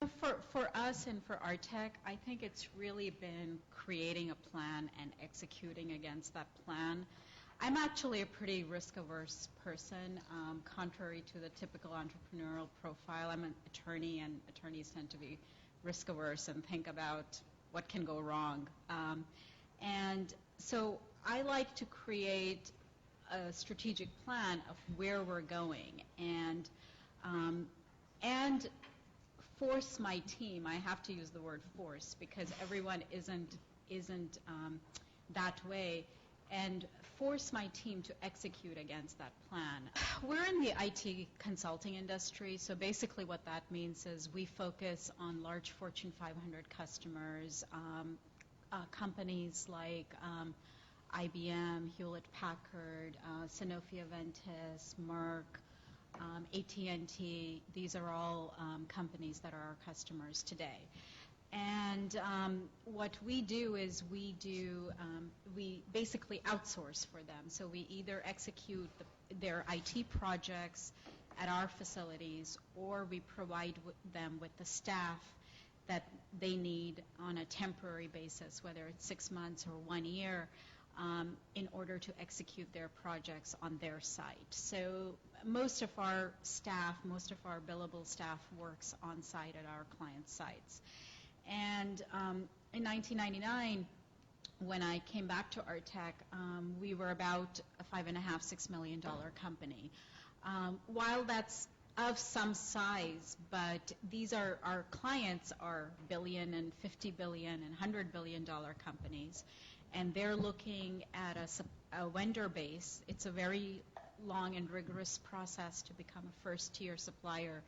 For us and for Artech, I think it's really been creating a plan and executing against that plan. I'm actually a pretty risk-averse person, contrary to the typical entrepreneurial profile. I'm an attorney, and attorneys tend to be risk-averse and think about what can go wrong. And so I like to create a strategic plan of where we're going and force my team. I have to use the word force because everyone isn't that way, and force my team to execute against that plan. We're in the IT consulting industry, so basically what that means is we focus on large Fortune 500 customers, companies like IBM, Hewlett-Packard, Sanofi Aventis, Merck, AT&T. These are all companies that are our customers today. And what we do is we basically outsource for them. So we either execute their IT projects at our facilities, or we provide them with the staff that they need on a temporary basis, whether it's 6 months or 1 year, in order to execute their projects on their site. So most of our staff, most of our billable staff works on site at our client sites. And in 1999, when I came back to Artech, we were about a $5.5 $6 million company. While that's of some size, but these are our clients are billion and 50 billion and $100 billion companies, and they're looking at a vendor base. It's a very long and rigorous process to become a first-tier supplier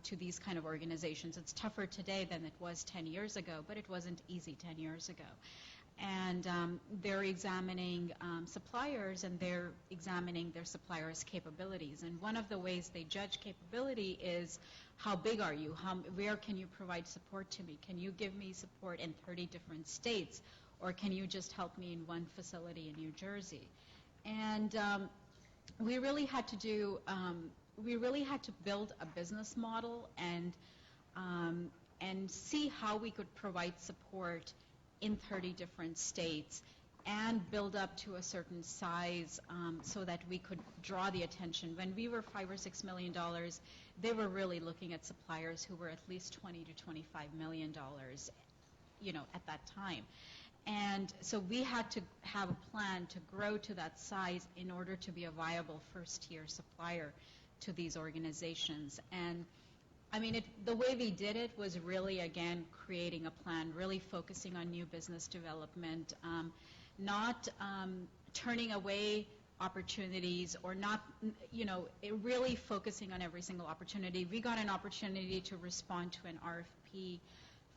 to these kind of organizations. It's tougher today than it was 10 years ago, but it wasn't easy 10 years ago. And they're examining suppliers, and they're examining their suppliers' capabilities. And one of the ways they judge capability is, how big are you? Where can you provide support to me? Can you give me support in 30 different states? Or can you just help me in one facility in New Jersey? And we really had to build a business model and see how we could provide support in 30 different states and build up to a certain size so that we could draw the attention. When we were $5 or $6 million, they were really looking at suppliers who were at least $20 to $25 million, at that time. And so we had to have a plan to grow to that size in order to be a viable first-tier supplier to these organizations. And I mean, the way we did it was really, again, creating a plan, really focusing on new business development, not turning away opportunities or not, really focusing on every single opportunity. We got an opportunity to respond to an RFP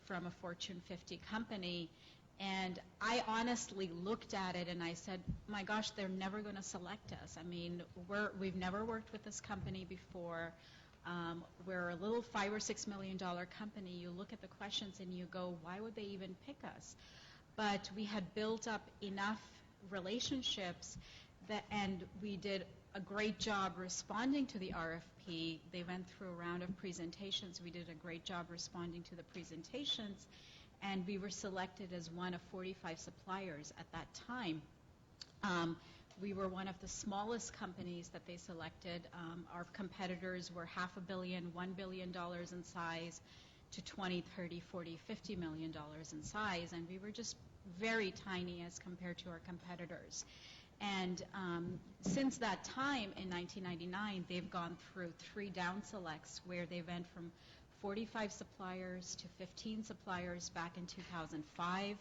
from a Fortune 50 company, and I honestly looked at it and I said, my gosh, they're never going to select us. I mean, we've never worked with this company before. We're a little $5 or $6 million company. You look at the questions and you go, why would they even pick us? But we had built up enough relationships and we did a great job responding to the RFP. They went through a round of presentations. We did a great job responding to the presentations, and we were selected as one of 45 suppliers at that time. We were one of the smallest companies that they selected. Our competitors were $500 million, $1 billion in size, to 20, 30, 40, $50 million in size, and we were just very tiny as compared to our competitors. And since that time, in 1999, they've gone through 3 down selects where they went from 45 suppliers to 15 suppliers back in 2005,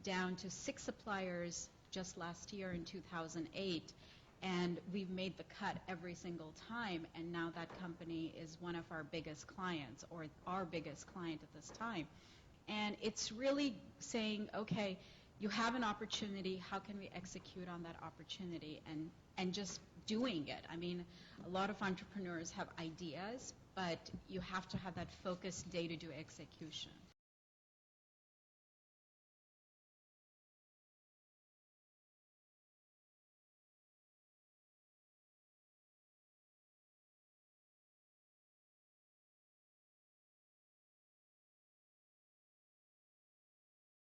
down to 6 suppliers just last year in 2008, and we've made the cut every single time, and now that company is one of our biggest clients, or our biggest client at this time. And it's really saying, okay, you have an opportunity, how can we execute on that opportunity, and just doing it. I mean, a lot of entrepreneurs have ideas, but you have to have that focused day-to-day execution.